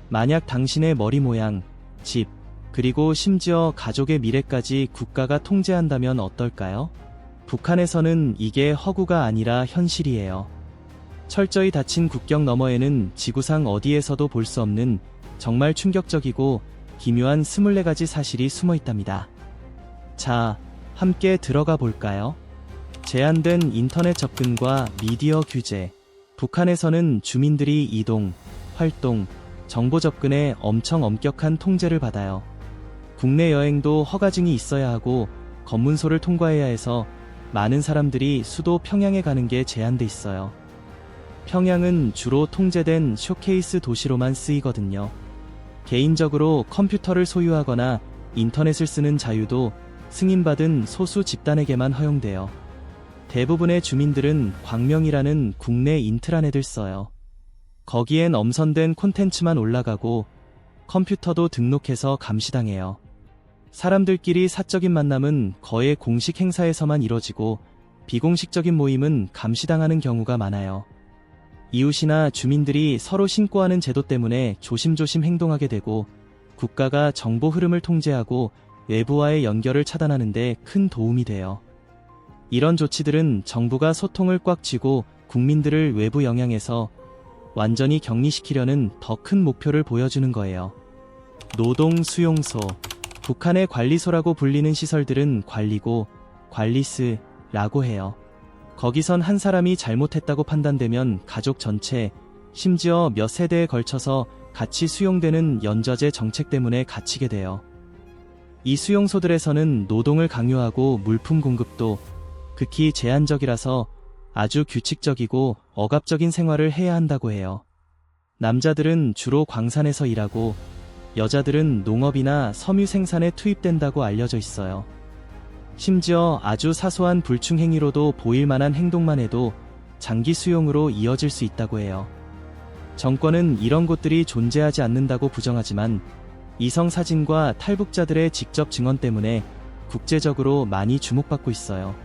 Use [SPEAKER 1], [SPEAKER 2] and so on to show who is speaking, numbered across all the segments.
[SPEAKER 1] 만약 당신의 머리 모양, 집, 그리고 심지어 가족의 미래까지 국가가 통제한다면 어떨까요? 북한에서는 이게 허구가 아니라 현실이에요. 철저히 닫힌 국경 너머에는 지구상 어디에서도 볼 수 없는 정말 충격적이고 기묘한 24가지 사실이 숨어 있답니다. 자, 함께 들어가 볼까요? 제한된 인터넷 접근과 미디어 규제. 북한에서는 주민들이 이동, 활동, 정보 접근에 엄청 엄격한 통제를 받아요. 국내 여행도 허가증이 있어야 하고 검문소를 통과해야 해서 많은 사람들이 수도 평양에 가는 게 제한돼 있어요. 평양은 주로 통제된 쇼케이스 도시로만 쓰이거든요. 개인적으로 컴퓨터를 소유하거나 인터넷을 쓰는 자유도 승인받은 소수 집단에게만 허용돼요. 대부분의 주민들은 광명이라는 국내 인트라넷을 써요. 거기엔 엄선된 콘텐츠만 올라가고 컴퓨터도 등록해서 감시당해요. 사람들끼리 사적인 만남은 거의 공식 행사에서만 이뤄지고 비공식적인 모임은 감시당하는 경우가 많아요. 이웃이나 주민들이 서로 신고하는 제도 때문에 조심조심 행동하게 되고 국가가 정보 흐름을 통제하고 외부와의 연결을 차단하는 데 큰 도움이 돼요. 이런 조치들은 정부가 소통을 꽉 쥐고 국민들을 외부 영향에서 완전히 격리시키려는 더 큰 목표를 보여주는 거예요. 노동 수용소. 북한의 관리소라고 불리는 시설들은 관리고, 관리스라고 해요. 거기선 한 사람이 잘못했다고 판단되면 가족 전체, 심지어 몇 세대에 걸쳐서 같이 수용되는 연좌제 정책 때문에 갇히게 돼요. 이 수용소들에서는 노동을 강요하고 물품 공급도 극히 제한적이라서 아주 규칙적이고 억압적인 생활을 해야 한다고 해요. 남자들은 주로 광산에서 일하고 여자들은 농업이나 섬유 생산에 투입된다고 알려져 있어요. 심지어 아주 사소한 불충 행위로도 보일 만한 행동만 해도 장기 수용으로 이어질 수 있다고 해요. 정권은 이런 곳들이 존재하지 않는다고 부정하지만 이성 사진과 탈북자들의 직접 증언 때문에 국제적으로 많이 주목받고 있어요.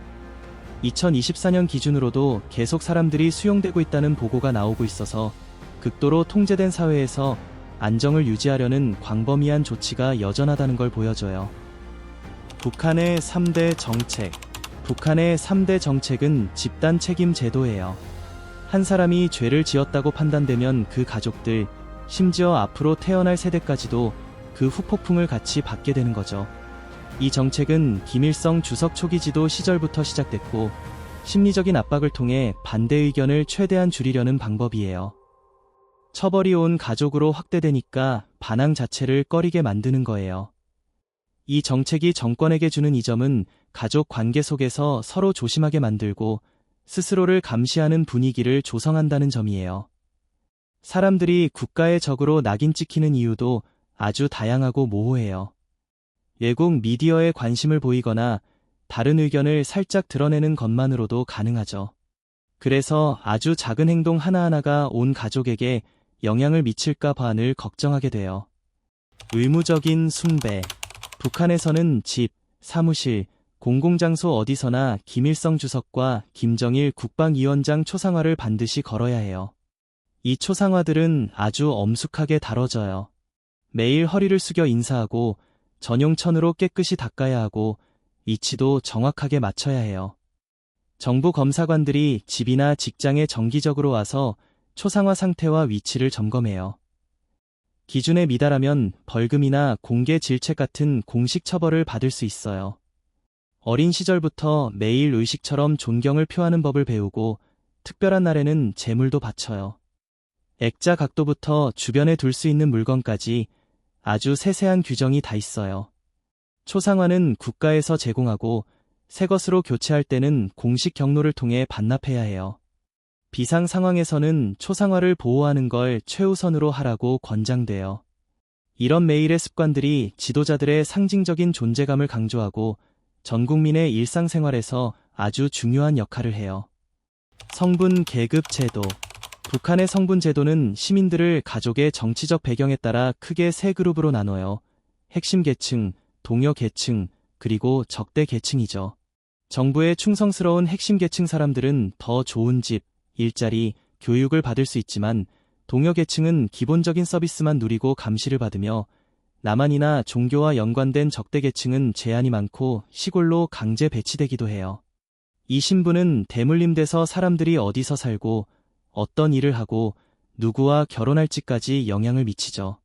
[SPEAKER 1] 2024년 기준으로도 계속 사람들이 수용되고 있다는 보고가 나오고 있어서 극도로 통제된 사회에서 안정을 유지하려는 광범위한 조치가 여전하다는 걸 보여줘요. 북한의 3대 정책. 북한의 3대 정책은 집단 책임 제도예요. 한 사람이 죄를 지었다고 판단되면 그 가족들, 심지어 앞으로 태어날 세대까지도 그 후폭풍을 같이 받게 되는 거죠. 이 정책은 김일성 주석 초기 지도 시절부터 시작됐고 심리적인 압박을 통해 반대 의견을 최대한 줄이려는 방법이에요. 처벌이 온 가족으로 확대되니까 반항 자체를 꺼리게 만드는 거예요. 이 정책이 정권에게 주는 이점은 가족 관계 속에서 서로 조심하게 만들고 스스로를 감시하는 분위기를 조성한다는 점이에요. 사람들이 국가의 적으로 낙인 찍히는 이유도 아주 다양하고 모호해요. 외국 미디어에 관심을 보이거나 다른 의견을 살짝 드러내는 것만으로도 가능하죠. 그래서 아주 작은 행동 하나하나가 온 가족에게 영향을 미칠까 봐 늘 걱정하게 돼요. 의무적인 숭배. 북한에서는 집, 사무실, 공공장소 어디서나 김일성 주석과 김정일 국방위원장 초상화를 반드시 걸어야 해요. 이 초상화들은 아주 엄숙하게 다뤄져요. 매일 허리를 숙여 인사하고 전용 천으로 깨끗이 닦아야 하고 위치도 정확하게 맞춰야 해요. 정부 검사관들이 집이나 직장에 정기적으로 와서 초상화 상태와 위치를 점검해요. 기준에 미달하면 벌금이나 공개 질책 같은 공식 처벌을 받을 수 있어요. 어린 시절부터 매일 의식처럼 존경을 표하는 법을 배우고 특별한 날에는 제물도 바쳐요. 액자 각도부터 주변에 둘 수 있는 물건까지 아주 세세한 규정이 다 있어요. 초상화는 국가에서 제공하고 새 것으로 교체할 때는 공식 경로를 통해 반납해야 해요. 비상 상황에서는 초상화를 보호하는 걸 최우선으로 하라고 권장돼요. 이런 매일의 습관들이 지도자들의 상징적인 존재감을 강조하고 전 국민의 일상생활에서 아주 중요한 역할을 해요. 성분 계급 제도. 북한의 성분 제도는 시민들을 가족의 정치적 배경에 따라 크게 세 그룹으로 나눠요. 핵심 계층, 동료 계층, 그리고 적대 계층이죠. 정부에 충성스러운 핵심 계층 사람들은 더 좋은 집, 일자리, 교육을 받을 수 있지만 동여 계층은 기본적인 서비스만 누리고 감시를 받으며 남한이나 종교와 연관된 적대 계층은 제한이 많고 시골로 강제 배치되기도 해요. 이 신분은 대물림돼서 사람들이 어디서 살고 어떤 일을 하고 누구와 결혼할지까지 영향을 미치죠.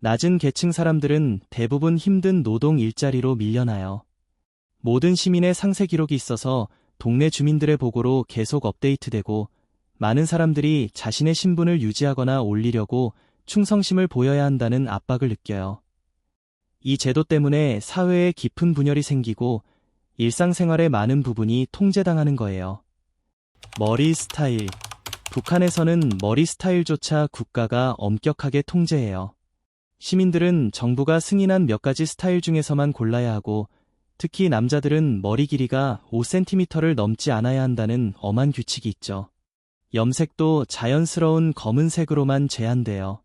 [SPEAKER 1] 낮은 계층 사람들은 대부분 힘든 노동 일자리로 밀려나요. 모든 시민의 상세 기록이 있어서 동네 주민들의 보고로 계속 업데이트되고 많은 사람들이 자신의 신분을 유지하거나 올리려고 충성심을 보여야 한다는 압박을 느껴요. 이 제도 때문에 사회에 깊은 분열이 생기고 일상생활의 많은 부분이 통제당하는 거예요. 머리 스타일. 북한에서는 머리 스타일조차 국가가 엄격하게 통제해요. 시민들은 정부가 승인한 몇 가지 스타일 중에서만 골라야 하고 특히 남자들은 머리 길이가 5cm를 넘지 않아야 한다는 엄한 규칙이 있죠. 염색도 자연스러운 검은색으로만 제한돼요.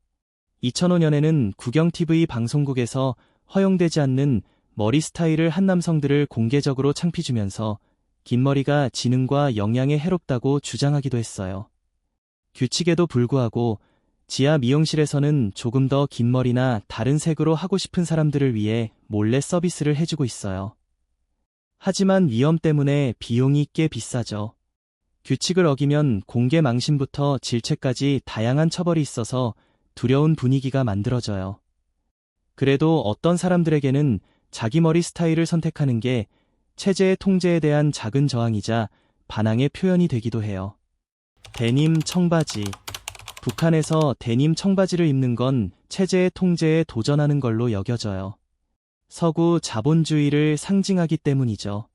[SPEAKER 1] 2005년에는 국영TV 방송국에서 허용되지 않는 머리 스타일을 한 남성들을 공개적으로 창피 주면서 긴 머리가 지능과 영양에 해롭다고 주장하기도 했어요. 규칙에도 불구하고 지하 미용실에서는 조금 더 긴 머리나 다른 색으로 하고 싶은 사람들을 위해 몰래 서비스를 해주고 있어요. 하지만 위험 때문에 비용이 꽤 비싸죠. 규칙을 어기면 공개 망신부터 질책까지 다양한 처벌이 있어서 두려운 분위기가 만들어져요. 그래도 어떤 사람들에게는 자기 머리 스타일을 선택하는 게 체제의 통제에 대한 작은 저항이자 반항의 표현이 되기도 해요. 데님 청바지. 북한에서 데님 청바지를 입는 건 체제의 통제에 도전하는 걸로 여겨져요. 서구 자본주의를 상징하기 때문이죠.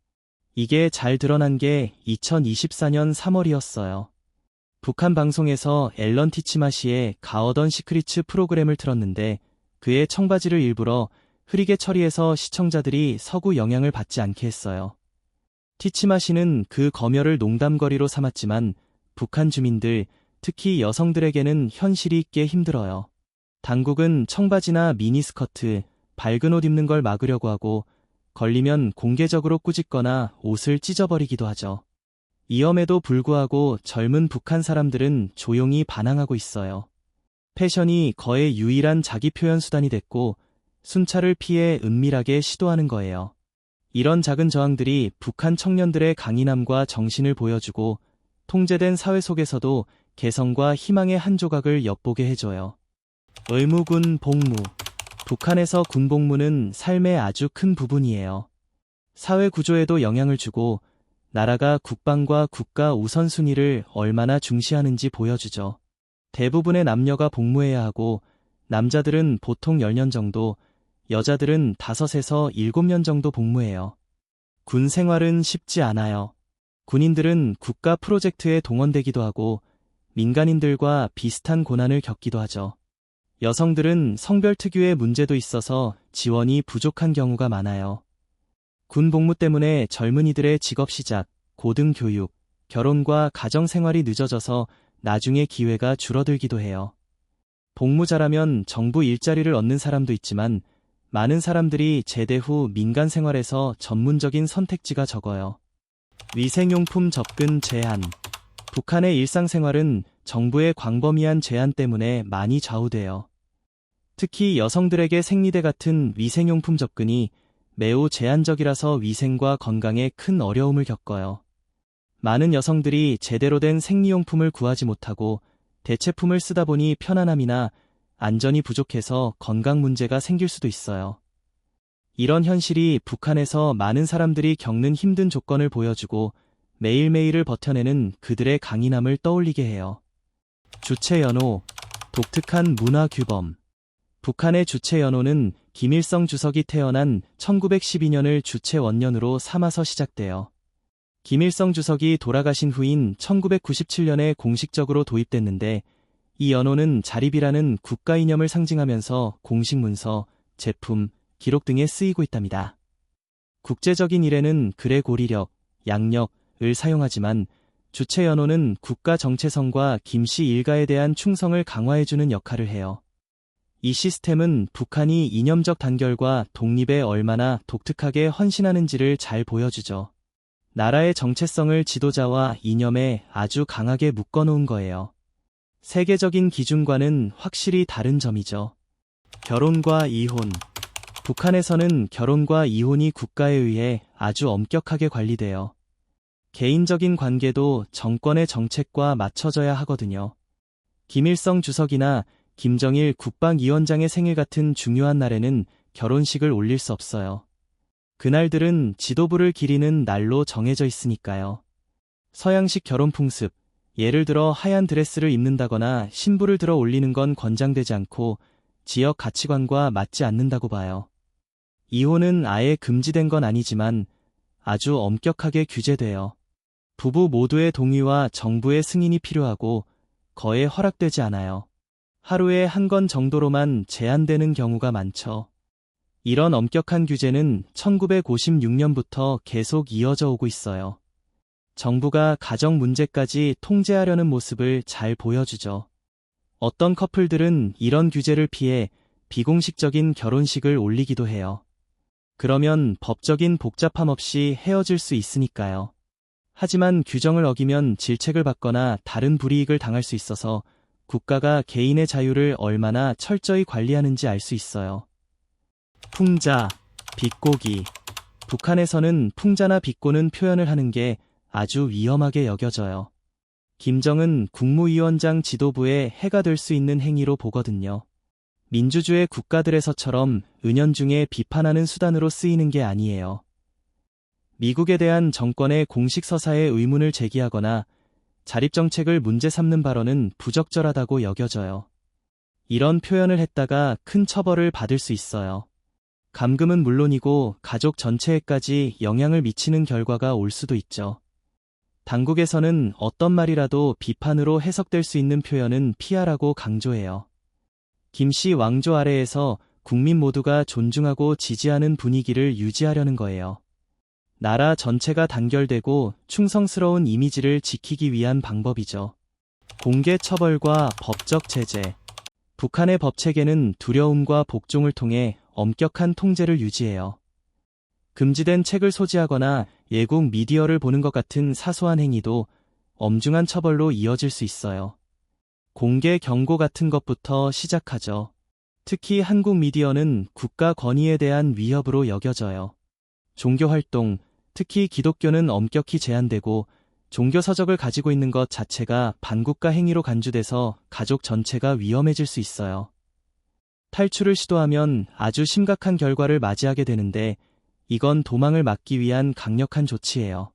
[SPEAKER 1] 이게 잘 드러난 게 2024년 3월이었어요. 북한 방송에서 앨런 티치마시의 가어던 시크리츠 프로그램을 틀었는데 그의 청바지를 일부러 흐리게 처리해서 시청자들이 서구 영향을 받지 않게 했어요. 티치마시는 그 검열을 농담거리로 삼았지만 북한 주민들, 특히 여성들에게는 현실이 꽤 힘들어요. 당국은 청바지나 미니스커트, 밝은 옷 입는 걸 막으려고 하고 걸리면 공개적으로 꾸짖거나 옷을 찢어버리기도 하죠. 위험에도 불구하고 젊은 북한 사람들은 조용히 반항하고 있어요. 패션이 거의 유일한 자기 표현 수단이 됐고 순찰을 피해 은밀하게 시도하는 거예요. 이런 작은 저항들이 북한 청년들의 강인함과 정신을 보여주고 통제된 사회 속에서도 개성과 희망의 한 조각을 엿보게 해줘요. 의무군 복무. 북한에서 군복무는 삶의 아주 큰 부분이에요. 사회 구조에도 영향을 주고 나라가 국방과 국가 우선순위를 얼마나 중시하는지 보여주죠. 대부분의 남녀가 복무해야 하고 남자들은 보통 10년 정도, 여자들은 5에서 7년 정도 복무해요. 군 생활은 쉽지 않아요. 군인들은 국가 프로젝트에 동원되기도 하고 민간인들과 비슷한 고난을 겪기도 하죠. 여성들은 성별 특유의 문제도 있어서 지원이 부족한 경우가 많아요. 군 복무 때문에 젊은이들의 직업 시작, 고등교육, 결혼과 가정생활이 늦어져서 나중에 기회가 줄어들기도 해요. 복무 잘하면 정부 일자리를 얻는 사람도 있지만 많은 사람들이 제대 후 민간 생활에서 전문적인 선택지가 적어요. 위생용품 접근 제한. 북한의 일상생활은 정부의 광범위한 제한 때문에 많이 좌우돼요. 특히 여성들에게 생리대 같은 위생용품 접근이 매우 제한적이라서 위생과 건강에 큰 어려움을 겪어요. 많은 여성들이 제대로 된 생리용품을 구하지 못하고 대체품을 쓰다 보니 편안함이나 안전이 부족해서 건강 문제가 생길 수도 있어요. 이런 현실이 북한에서 많은 사람들이 겪는 힘든 조건을 보여주고 매일매일을 버텨내는 그들의 강인함을 떠올리게 해요. 주체연호, 독특한 문화 규범. 북한의 주체연호는 김일성 주석이 태어난 1912년을 주체원년으로 삼아서 시작돼요. 김일성 주석이 돌아가신 후인 1997년에 공식적으로 도입됐는데 이 연호는 자립이라는 국가 이념을 상징하면서 공식 문서, 제품, 기록 등에 쓰이고 있답니다. 국제적인 일에는 그레고리력, 양력을 사용하지만 주체연호는 국가 정체성과 김씨 일가에 대한 충성을 강화해주는 역할을 해요. 이 시스템은 북한이 이념적 단결과 독립에 얼마나 독특하게 헌신하는지를 잘 보여주죠. 나라의 정체성을 지도자와 이념에 아주 강하게 묶어놓은 거예요. 세계적인 기준과는 확실히 다른 점이죠. 결혼과 이혼. 북한에서는 결혼과 이혼이 국가에 의해 아주 엄격하게 관리되어 개인적인 관계도 정권의 정책과 맞춰져야 하거든요. 김일성 주석이나 김정일 국방위원장의 생일 같은 중요한 날에는 결혼식을 올릴 수 없어요. 그날들은 지도부를 기리는 날로 정해져 있으니까요. 서양식 결혼 풍습, 예를 들어 하얀 드레스를 입는다거나 신부를 들어 올리는 건 권장되지 않고 지역 가치관과 맞지 않는다고 봐요. 이혼은 아예 금지된 건 아니지만 아주 엄격하게 규제돼요. 부부 모두의 동의와 정부의 승인이 필요하고 거의 허락되지 않아요. 하루에 한 건 정도로만 제한되는 경우가 많죠. 이런 엄격한 규제는 1956년부터 계속 이어져 오고 있어요. 정부가 가정 문제까지 통제하려는 모습을 잘 보여주죠. 어떤 커플들은 이런 규제를 피해 비공식적인 결혼식을 올리기도 해요. 그러면 법적인 복잡함 없이 헤어질 수 있으니까요. 하지만 규정을 어기면 질책을 받거나 다른 불이익을 당할 수 있어서 국가가 개인의 자유를 얼마나 철저히 관리하는지 알 수 있어요. 풍자, 비꼬기. 북한에서는 풍자나 비꼬는 표현을 하는 게 아주 위험하게 여겨져요. 김정은 국무위원장 지도부에 해가 될 수 있는 행위로 보거든요. 민주주의 국가들에서처럼 은연중에 비판하는 수단으로 쓰이는 게 아니에요. 미국에 대한 정권의 공식 서사에 의문을 제기하거나 자립정책을 문제 삼는 발언은 부적절하다고 여겨져요. 이런 표현을 했다가 큰 처벌을 받을 수 있어요. 감금은 물론이고 가족 전체에까지 영향을 미치는 결과가 올 수도 있죠. 당국에서는 어떤 말이라도 비판으로 해석될 수 있는 표현은 피하라고 강조해요. 김씨 왕조 아래에서 국민 모두가 존중하고 지지하는 분위기를 유지하려는 거예요. 나라 전체가 단결되고 충성스러운 이미지를 지키기 위한 방법이죠. 공개 처벌과 법적 제재. 북한의 법체계는 두려움과 복종을 통해 엄격한 통제를 유지해요. 금지된 책을 소지하거나 예국 미디어를 보는 것 같은 사소한 행위도 엄중한 처벌로 이어질 수 있어요. 공개 경고 같은 것부터 시작하죠. 특히 한국 미디어는 국가 권위에 대한 위협으로 여겨져요. 종교활동, 특히 기독교는 엄격히 제한되고 종교 서적을 가지고 있는 것 자체가 반국가 행위로 간주돼서 가족 전체가 위험해질 수 있어요. 탈출을 시도하면 아주 심각한 결과를 맞이하게 되는데 이건 도망을 막기 위한 강력한 조치예요.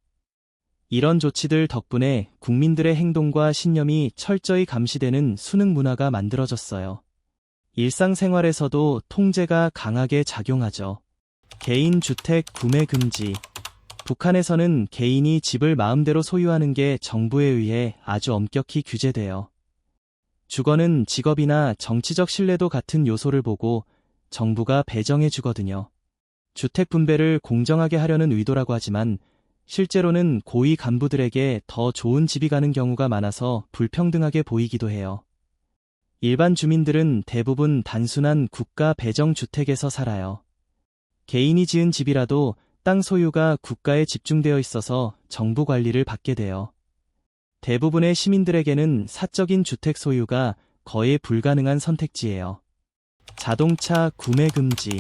[SPEAKER 1] 이런 조치들 덕분에 국민들의 행동과 신념이 철저히 감시되는 수능 문화가 만들어졌어요. 일상생활에서도 통제가 강하게 작용하죠. 개인 주택 구매 금지. 북한에서는 개인이 집을 마음대로 소유하는 게 정부에 의해 아주 엄격히 규제돼요. 주거는 직업이나 정치적 신뢰도 같은 요소를 보고 정부가 배정해 주거든요. 주택 분배를 공정하게 하려는 의도라고 하지만 실제로는 고위 간부들에게 더 좋은 집이 가는 경우가 많아서 불평등하게 보이기도 해요. 일반 주민들은 대부분 단순한 국가 배정 주택에서 살아요. 개인이 지은 집이라도 땅 소유가 국가에 집중되어 있어서 정부 관리를 받게 돼요. 대부분의 시민들에게는 사적인 주택 소유가 거의 불가능한 선택지예요. 자동차 구매 금지.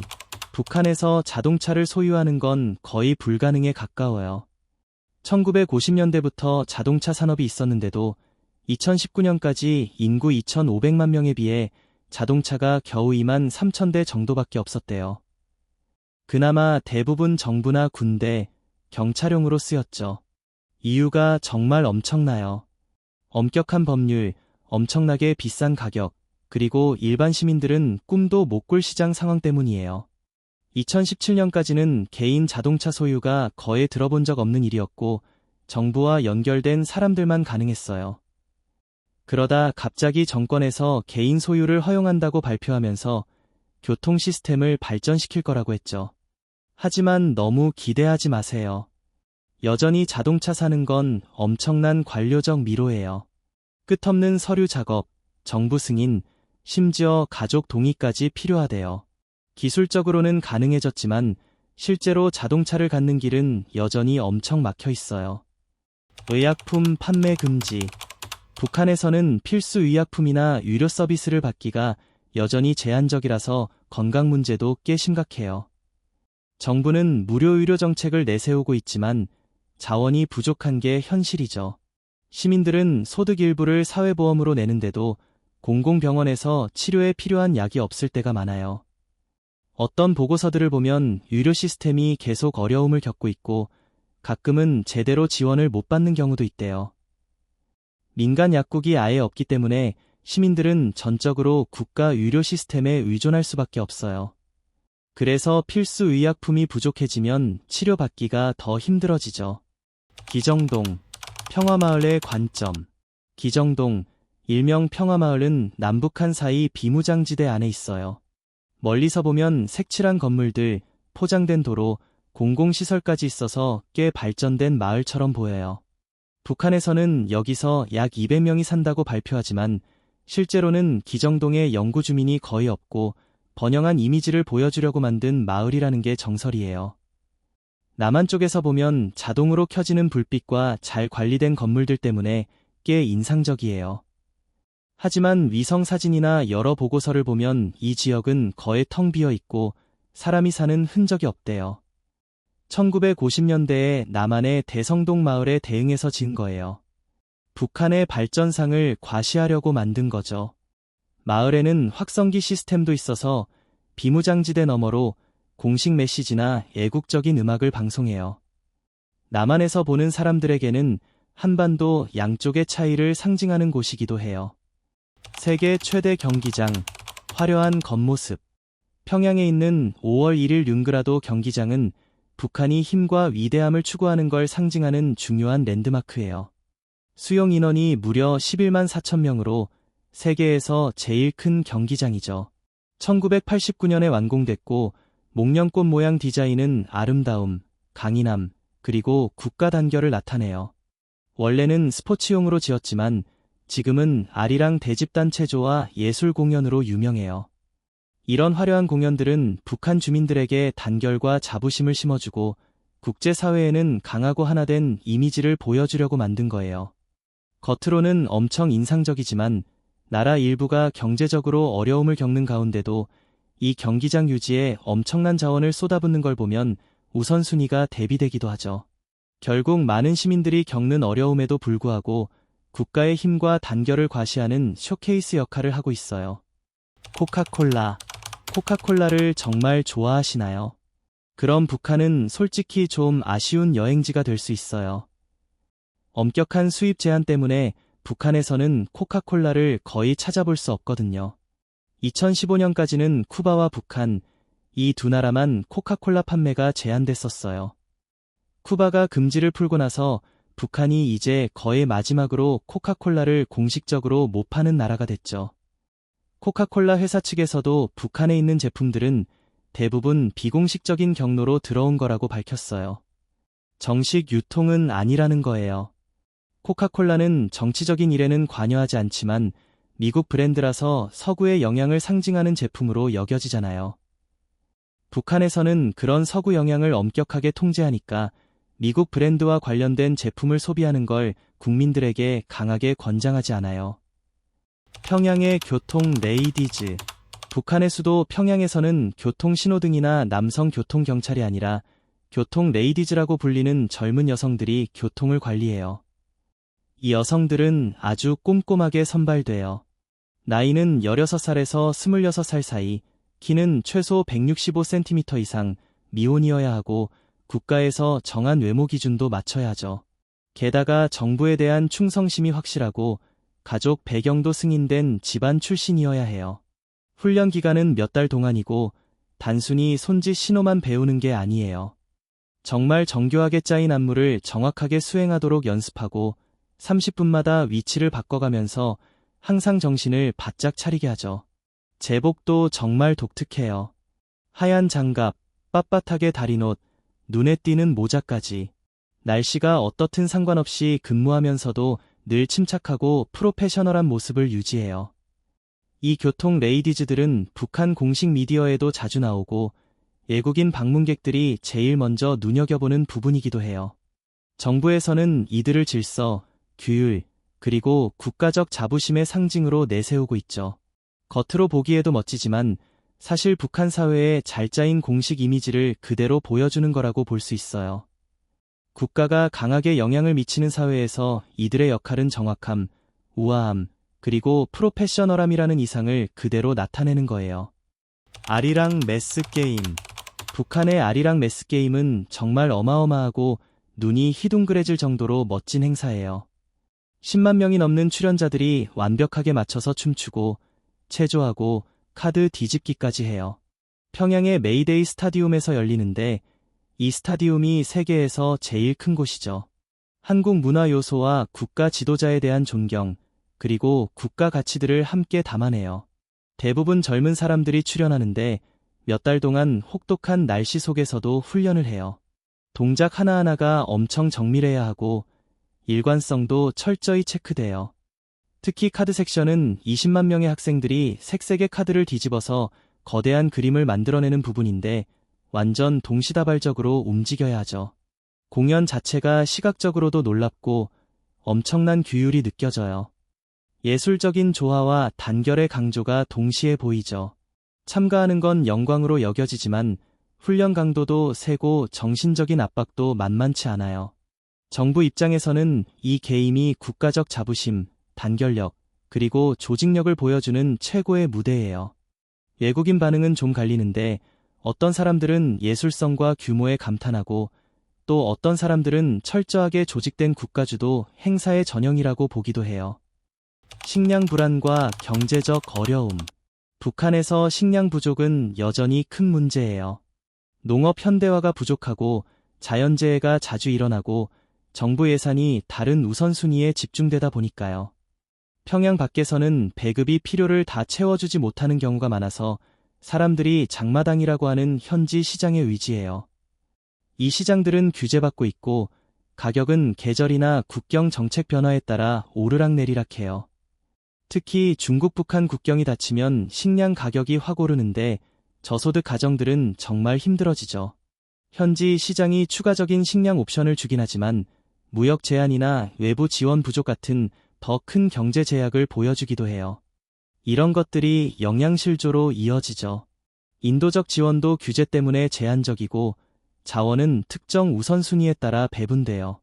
[SPEAKER 1] 북한에서 자동차를 소유하는 건 거의 불가능에 가까워요. 1950년대부터 자동차 산업이 있었는데도 2019년까지 인구 2,500만 명에 비해 자동차가 겨우 2만 3천 대 정도밖에 없었대요. 그나마 대부분 정부나 군대, 경찰용으로 쓰였죠. 이유가 정말 엄청나요. 엄격한 법률, 엄청나게 비싼 가격, 그리고 일반 시민들은 꿈도 못 꿀 시장 상황 때문이에요. 2017년까지는 개인 자동차 소유가 거의 들어본 적 없는 일이었고 정부와 연결된 사람들만 가능했어요. 그러다 갑자기 정권에서 개인 소유를 허용한다고 발표하면서 교통 시스템을 발전시킬 거라고 했죠. 하지만 너무 기대하지 마세요. 여전히 자동차 사는 건 엄청난 관료적 미로예요. 끝없는 서류 작업, 정부 승인, 심지어 가족 동의까지 필요하대요. 기술적으로는 가능해졌지만 실제로 자동차를 갖는 길은 여전히 엄청 막혀 있어요. 의약품 판매 금지. 북한에서는 필수 의약품이나 의료 서비스를 받기가 여전히 제한적이라서 건강 문제도 꽤 심각해요. 정부는 무료 의료 정책을 내세우고 있지만 자원이 부족한 게 현실이죠. 시민들은 소득 일부를 사회보험으로 내는데도 공공병원에서 치료에 필요한 약이 없을 때가 많아요. 어떤 보고서들을 보면 의료 시스템이 계속 어려움을 겪고 있고 가끔은 제대로 지원을 못 받는 경우도 있대요. 민간 약국이 아예 없기 때문에 시민들은 전적으로 국가 의료 시스템에 의존할 수밖에 없어요. 그래서 필수 의약품이 부족해지면 치료받기가 더 힘들어지죠. 기정동, 평화마을의 관점. 기정동, 일명 평화마을은 남북한 사이 비무장지대 안에 있어요. 멀리서 보면 색칠한 건물들, 포장된 도로, 공공시설까지 있어서 꽤 발전된 마을처럼 보여요. 북한에서는 여기서 약 200명이 산다고 발표하지만 실제로는 기정동에 영구 주민이 거의 없고 번영한 이미지를 보여주려고 만든 마을이라는 게 정설이에요. 남한 쪽에서 보면 자동으로 켜지는 불빛과 잘 관리된 건물들 때문에 꽤 인상적이에요. 하지만 위성 사진이나 여러 보고서를 보면 이 지역은 거의 텅 비어 있고 사람이 사는 흔적이 없대요. 1950년대에 남한의 대성동 마을에 대응해서 지은 거예요. 북한의 발전상을 과시하려고 만든 거죠. 마을에는 확성기 시스템도 있어서 비무장지대 너머로 공식 메시지나 애국적인 음악을 방송해요. 남한에서 보는 사람들에게는 한반도 양쪽의 차이를 상징하는 곳이기도 해요. 세계 최대 경기장, 화려한 겉모습. 평양에 있는 5월 1일 륜그라도 경기장은 북한이 힘과 위대함을 추구하는 걸 상징하는 중요한 랜드마크예요. 수용 인원이 무려 11만 4천 명으로 세계에서 제일 큰 경기장이죠. 1989년에 완공됐고 목련꽃 모양 디자인은 아름다움, 강인함, 그리고 국가 단결을 나타내요. 원래는 스포츠용으로 지었지만 지금은 아리랑 대집단 체조와 예술 공연으로 유명해요. 이런 화려한 공연들은 북한 주민들에게 단결과 자부심을 심어주고 국제사회에는 강하고 하나된 이미지를 보여주려고 만든 거예요. 겉으로는 엄청 인상적이지만 나라 일부가 경제적으로 어려움을 겪는 가운데도 이 경기장 유지에 엄청난 자원을 쏟아붓는 걸 보면 우선순위가 대비되기도 하죠. 결국 많은 시민들이 겪는 어려움에도 불구하고 국가의 힘과 단결을 과시하는 쇼케이스 역할을 하고 있어요. 코카콜라. 코카콜라를 정말 좋아하시나요? 그럼 북한은 솔직히 좀 아쉬운 여행지가 될 수 있어요. 엄격한 수입 제한 때문에 북한에서는 코카콜라를 거의 찾아볼 수 없거든요. 2015년까지는 쿠바와 북한, 이 두 나라만 코카콜라 판매가 제한됐었어요. 쿠바가 금지를 풀고 나서 북한이 이제 거의 마지막으로 코카콜라를 공식적으로 못 파는 나라가 됐죠. 코카콜라 회사 측에서도 북한에 있는 제품들은 대부분 비공식적인 경로로 들어온 거라고 밝혔어요. 정식 유통은 아니라는 거예요. 코카콜라는 정치적인 일에는 관여하지 않지만 미국 브랜드라서 서구의 영향을 상징하는 제품으로 여겨지잖아요. 북한에서는 그런 서구 영향을 엄격하게 통제하니까 미국 브랜드와 관련된 제품을 소비하는 걸 국민들에게 강하게 권장하지 않아요. 평양의 교통 레이디즈. 북한의 수도 평양에서는 교통 신호등이나 남성 교통 경찰이 아니라 교통 레이디즈라고 불리는 젊은 여성들이 교통을 관리해요. 이 여성들은 아주 꼼꼼하게 선발돼요. 나이는 16살에서 26살 사이, 키는 최소 165cm 이상, 미혼이어야 하고 국가에서 정한 외모 기준도 맞춰야 하죠. 게다가 정부에 대한 충성심이 확실하고 가족 배경도 승인된 집안 출신이어야 해요. 훈련 기간은 몇 달 동안이고 단순히 손짓 신호만 배우는 게 아니에요. 정말 정교하게 짜인 안무를 정확하게 수행하도록 연습하고 30분마다 위치를 바꿔가면서 항상 정신을 바짝 차리게 하죠. 제복도 정말 독특해요. 하얀 장갑, 빳빳하게 다린 옷, 눈에 띄는 모자까지. 날씨가 어떻든 상관없이 근무하면서도 늘 침착하고 프로페셔널한 모습을 유지해요. 이 교통 레이디즈들은 북한 공식 미디어에도 자주 나오고 외국인 방문객들이 제일 먼저 눈여겨보는 부분이기도 해요. 정부에서는 이들을 질서, 규율, 그리고 국가적 자부심의 상징으로 내세우고 있죠. 겉으로 보기에도 멋지지만 사실 북한 사회의 잘 짜인 공식 이미지를 그대로 보여주는 거라고 볼 수 있어요. 국가가 강하게 영향을 미치는 사회에서 이들의 역할은 정확함, 우아함, 그리고 프로페셔널함이라는 이상을 그대로 나타내는 거예요. 아리랑 매스게임. 북한의 아리랑 매스게임은 정말 어마어마하고 눈이 희둥그레질 정도로 멋진 행사예요. 10만 명이 넘는 출연자들이 완벽하게 맞춰서 춤추고 체조하고 카드 뒤집기까지 해요. 평양의 메이데이 스타디움에서 열리는데 이 스타디움이 세계에서 제일 큰 곳이죠. 한국 문화 요소와 국가 지도자에 대한 존경, 그리고 국가 가치들을 함께 담아내요. 대부분 젊은 사람들이 출연하는데 몇 달 동안 혹독한 날씨 속에서도 훈련을 해요. 동작 하나하나가 엄청 정밀해야 하고 일관성도 철저히 체크돼요. 특히 카드 섹션은 20만 명의 학생들이 색색의 카드를 뒤집어서 거대한 그림을 만들어내는 부분인데 완전 동시다발적으로 움직여야 하죠. 공연 자체가 시각적으로도 놀랍고 엄청난 규율이 느껴져요. 예술적인 조화와 단결의 강조가 동시에 보이죠. 참가하는 건 영광으로 여겨지지만 훈련 강도도 세고 정신적인 압박도 만만치 않아요. 정부 입장에서는 이 게임이 국가적 자부심, 단결력, 그리고 조직력을 보여주는 최고의 무대예요. 외국인 반응은 좀 갈리는데 어떤 사람들은 예술성과 규모에 감탄하고 또 어떤 사람들은 철저하게 조직된 국가주도 행사의 전형이라고 보기도 해요. 식량 불안과 경제적 어려움. 북한에서 식량 부족은 여전히 큰 문제예요. 농업 현대화가 부족하고 자연재해가 자주 일어나고 정부 예산이 다른 우선순위에 집중되다 보니까요. 평양 밖에서는 배급이 필요를 다 채워주지 못하는 경우가 많아서 사람들이 장마당이라고 하는 현지 시장에 의지해요. 이 시장들은 규제받고 있고 가격은 계절이나 국경 정책 변화에 따라 오르락내리락해요. 특히 중국 북한 국경이 닫히면 식량 가격이 확 오르는데 저소득 가정들은 정말 힘들어지죠. 현지 시장이 추가적인 식량 옵션을 주긴 하지만 무역 제한이나 외부 지원 부족 같은 더 큰 경제 제약을 보여주기도 해요. 이런 것들이 영양실조로 이어지죠. 인도적 지원도 규제 때문에 제한적이고 자원은 특정 우선순위에 따라 배분돼요.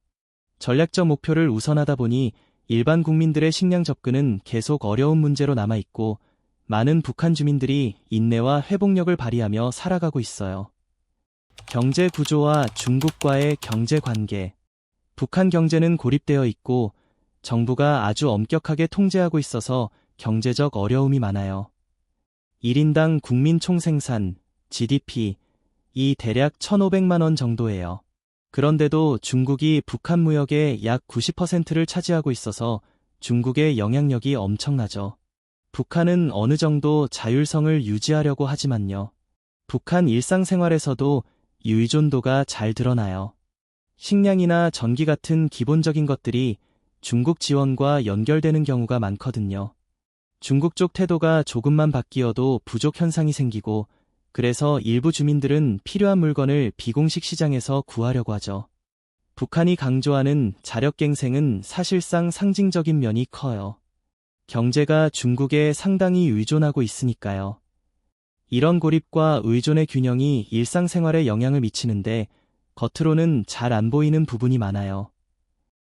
[SPEAKER 1] 전략적 목표를 우선하다 보니 일반 국민들의 식량 접근은 계속 어려운 문제로 남아있고 많은 북한 주민들이 인내와 회복력을 발휘하며 살아가고 있어요. 경제 구조와 중국과의 경제 관계. 북한 경제는 고립되어 있고 정부가 아주 엄격하게 통제하고 있어서 경제적 어려움이 많아요. 1인당 국민 총생산, GDP, 이 대략 1,500만 원 정도예요. 그런데도 중국이 북한 무역의 약 90%를 차지하고 있어서 중국의 영향력이 엄청나죠. 북한은 어느 정도 자율성을 유지하려고 하지만요. 북한 일상생활에서도 의존도가 잘 드러나요. 식량이나 전기 같은 기본적인 것들이 중국 지원과 연결되는 경우가 많거든요. 중국 쪽 태도가 조금만 바뀌어도 부족 현상이 생기고 그래서 일부 주민들은 필요한 물건을 비공식 시장에서 구하려고 하죠. 북한이 강조하는 자력갱생은 사실상 상징적인 면이 커요. 경제가 중국에 상당히 의존하고 있으니까요. 이런 고립과 의존의 균형이 일상생활에 영향을 미치는데 겉으로는 잘 안 보이는 부분이 많아요.